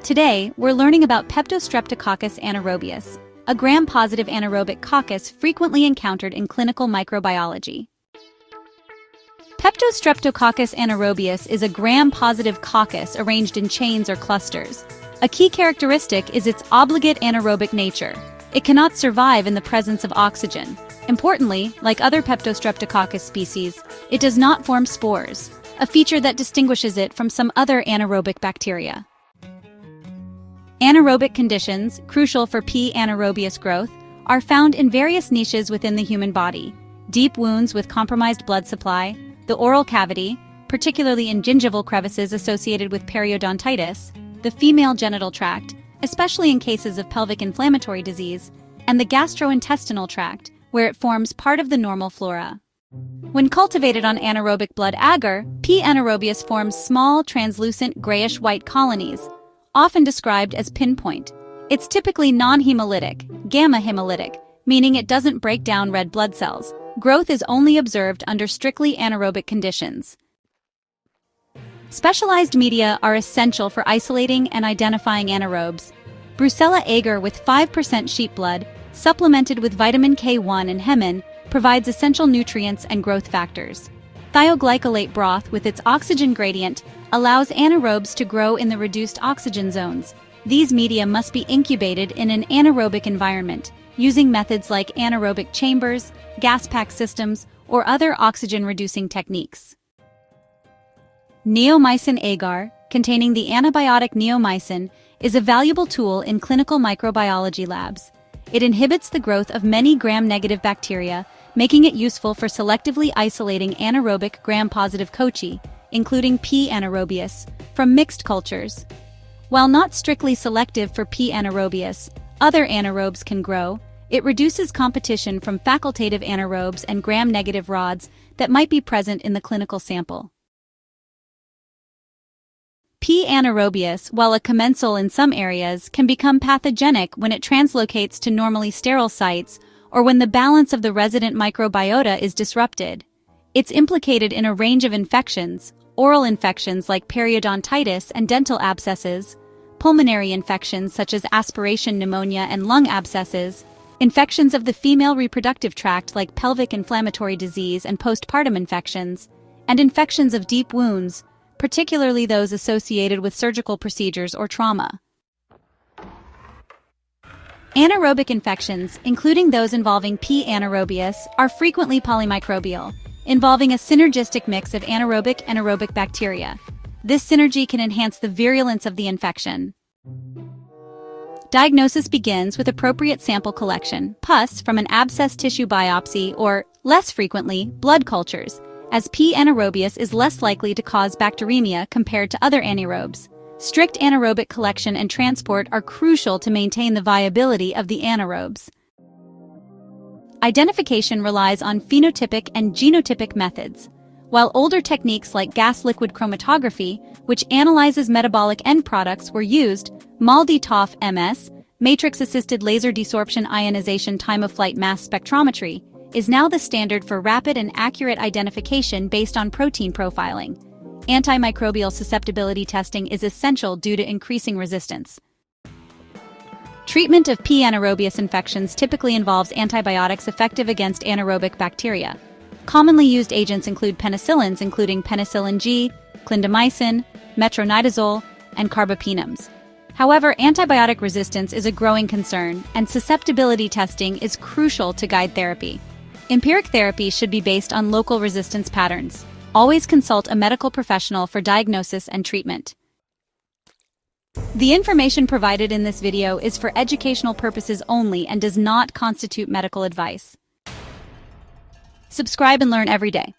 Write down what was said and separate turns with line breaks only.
Today, we're learning about Peptostreptococcus anaerobius, a gram-positive anaerobic coccus frequently encountered in clinical microbiology. Peptostreptococcus anaerobius is a gram-positive coccus arranged in chains or clusters. A key characteristic is its obligate anaerobic nature. It cannot survive in the presence of oxygen. Importantly, like other Peptostreptococcus species, it does not form spores, a feature that distinguishes it from some other anaerobic bacteria. Anaerobic conditions, crucial for P. anaerobius growth, are found in various niches within the human body: deep wounds with compromised blood supply, the oral cavity, particularly in gingival crevices associated with periodontitis, the female genital tract, especially in cases of pelvic inflammatory disease, and the gastrointestinal tract, where it forms part of the normal flora. When cultivated on anaerobic blood agar, P. anaerobius forms small, translucent, grayish-white colonies, often described as pinpoint. It's typically non-hemolytic, gamma-hemolytic, meaning it doesn't break down red blood cells. Growth is only observed under strictly anaerobic conditions. Specialized media are essential for isolating and identifying anaerobes. Brucella agar with 5% sheep blood, supplemented with vitamin K1 and hemin, provides essential nutrients and growth factors. Thioglycolate broth with its oxygen gradient allows anaerobes to grow in the reduced oxygen zones. These media must be incubated in an anaerobic environment, using methods like anaerobic chambers, gas pack systems, or other oxygen-reducing techniques. Neomycin agar, containing the antibiotic neomycin, is a valuable tool in clinical microbiology labs. It inhibits the growth of many gram-negative bacteria, making it useful for selectively isolating anaerobic gram-positive cocci, including P. anaerobius, from mixed cultures. While not strictly selective for P. anaerobius, other anaerobes can grow. It reduces competition from facultative anaerobes and gram-negative rods that might be present in the clinical sample. P. anaerobius, while a commensal in some areas, can become pathogenic when it translocates to normally sterile sites or when the balance of the resident microbiota is disrupted. It's implicated in a range of infections: oral infections like periodontitis and dental abscesses, pulmonary infections such as aspiration pneumonia and lung abscesses, infections of the female reproductive tract like pelvic inflammatory disease and postpartum infections, and infections of deep wounds, particularly those associated with surgical procedures or trauma. Anaerobic infections, including those involving P. anaerobius, are frequently polymicrobial, involving a synergistic mix of anaerobic and aerobic bacteria. This synergy can enhance the virulence of the infection. Diagnosis begins with appropriate sample collection, pus from an abscess tissue biopsy or, less frequently, blood cultures, as P. anaerobius is less likely to cause bacteremia compared to other anaerobes. Strict anaerobic collection and transport are crucial to maintain the viability of the anaerobes. Identification relies on phenotypic and genotypic methods. While older techniques like gas-liquid chromatography, which analyzes metabolic end products, were used, MALDI-TOF MS, matrix-assisted laser desorption ionization time-of-flight mass spectrometry, is now the standard for rapid and accurate identification based on protein profiling. Antimicrobial susceptibility testing is essential due to increasing resistance. Treatment of P. anaerobius infections typically involves antibiotics effective against anaerobic bacteria. Commonly used agents include penicillins, including penicillin G, clindamycin, metronidazole, and carbapenems. However, antibiotic resistance is a growing concern, and susceptibility testing is crucial to guide therapy. Empiric therapy should be based on local resistance patterns. Always consult a medical professional for diagnosis and treatment. The information provided in this video is for educational purposes only and does not constitute medical advice. Subscribe and learn every day.